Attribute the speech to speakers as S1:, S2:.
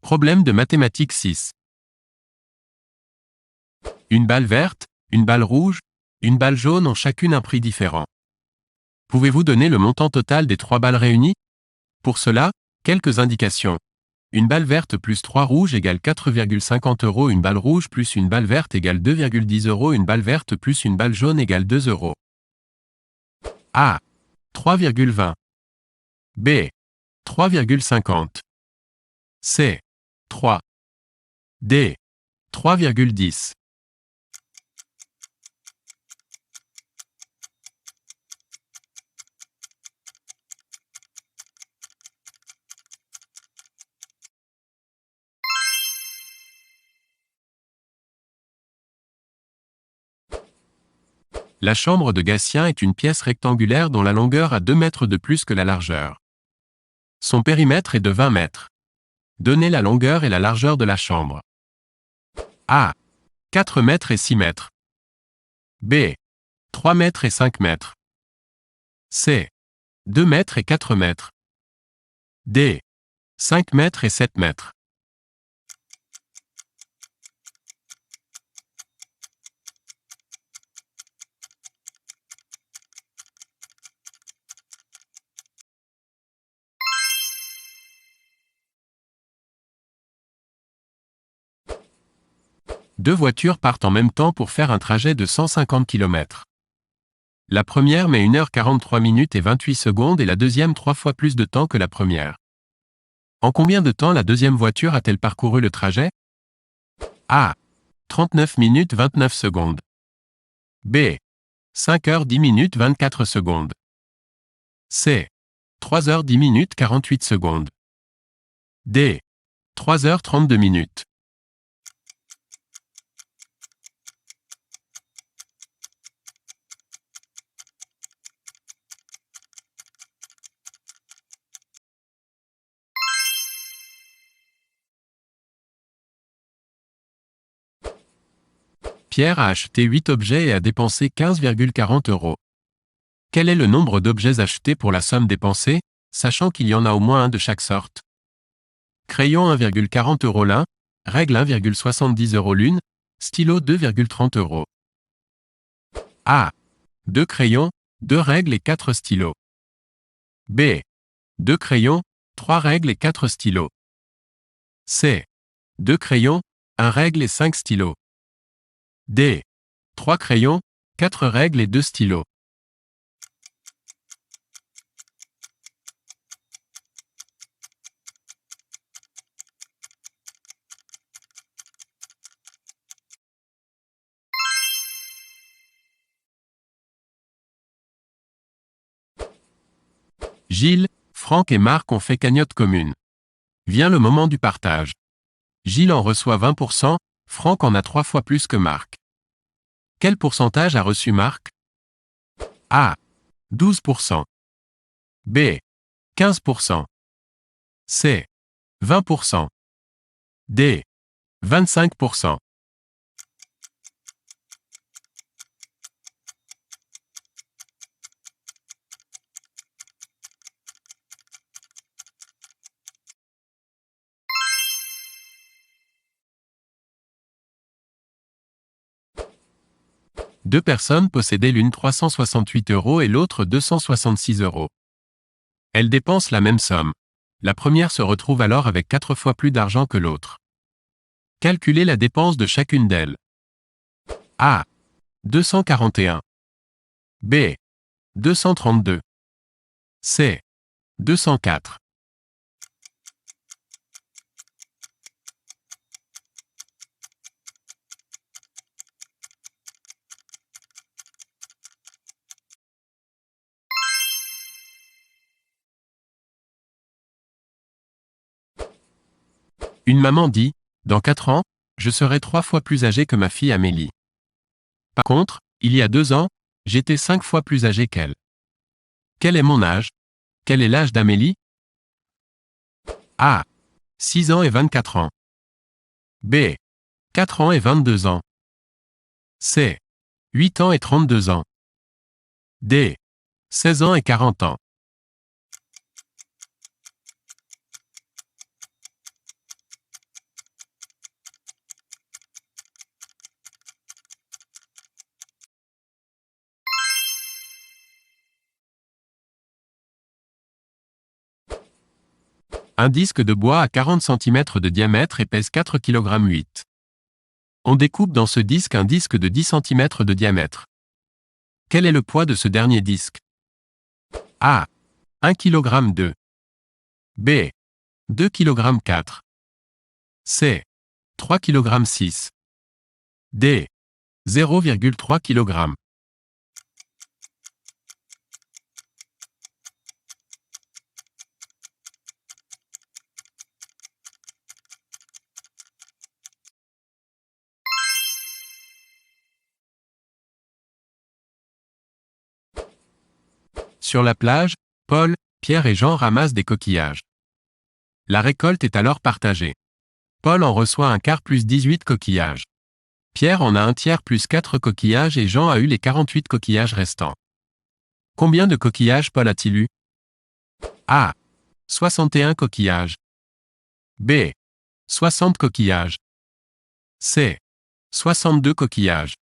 S1: Problème de mathématiques 6. Une balle verte, une balle rouge, une balle jaune ont chacune un prix différent. Pouvez-vous donner le montant total des 3 balles réunies? Pour cela, quelques indications. Une balle verte plus 3 rouges égale 4,50 €, une balle rouge plus une balle verte égale 2,10 €, une balle verte plus une balle jaune égale 2 €. A. 3,20. B. 3,50. C. 3. D. 3,10. La chambre de Gatien est une pièce rectangulaire dont la longueur a 2 mètres de plus que la largeur. Son périmètre est de 20 mètres. Donnez la longueur et la largeur de la chambre. A. 4 mètres et 6 mètres. B. 3 mètres et 5 mètres. C. 2 mètres et 4 mètres. D. 5 mètres et 7 mètres. Deux voitures partent en même temps pour faire un trajet de 150 km. La première met 1h43 minutes et 28 secondes et la deuxième 3 fois plus de temps que la première. En combien de temps la deuxième voiture a-t-elle parcouru le trajet? A. 39 minutes 29 secondes. B. 5h10 minutes 24 secondes. C. 3h10 minutes 48 secondes. D. 3h32 minutes. Pierre a acheté 8 objets et a dépensé 15,40 €. Quel est le nombre d'objets achetés pour la somme dépensée, sachant qu'il y en a au moins un de chaque sorte? Crayon 1,40 € l'un, règle 1,70 € l'une, stylo 2,30 €. A. 2 crayons, 2 règles et 4 stylos. B. 2 crayons, 3 règles et 4 stylos. C. 2 crayons, 1 règle et 5 stylos. D. 3 crayons, 4 règles et 2 stylos. Gilles, Franck et Marc ont fait cagnotte commune. Vient le moment du partage. Gilles en reçoit 20%, Franck en a 3 fois plus que Marc. Quel pourcentage a reçu Marc? A. 12%. B. 15%. C. 20%. D. 25%. Deux personnes possédaient l'une 368 € et l'autre 266 €. Elles dépensent la même somme. La première se retrouve alors avec 4 fois plus d'argent que l'autre. Calculez la dépense de chacune d'elles. A. 241. B. 232. C. 204. Une maman dit, dans 4 ans, je serai 3 fois plus âgée que ma fille Amélie. Par contre, il y a 2 ans, j'étais 5 fois plus âgée qu'elle. Quel est mon âge? Quel est l'âge d'Amélie? A. 6 ans et 24 ans. B. 4 ans et 22 ans. C. 8 ans et 32 ans. D. 16 ans et 40 ans. Un disque de bois à 40 cm de diamètre et pèse 4,8 kg. On découpe dans ce disque un disque de 10 cm de diamètre. Quel est le poids de ce dernier disque? A. 1 kg 2. B. 2 kg 4. C. 3 kg 6. D. 0,3 kg. Sur la plage, Paul, Pierre et Jean ramassent des coquillages. La récolte est alors partagée. Paul en reçoit un quart plus 18 coquillages. Pierre en a un tiers plus 4 coquillages et Jean a eu les 48 coquillages restants. Combien de coquillages Paul a-t-il eu? A. 61 coquillages. B. 60 coquillages. C. 62 coquillages.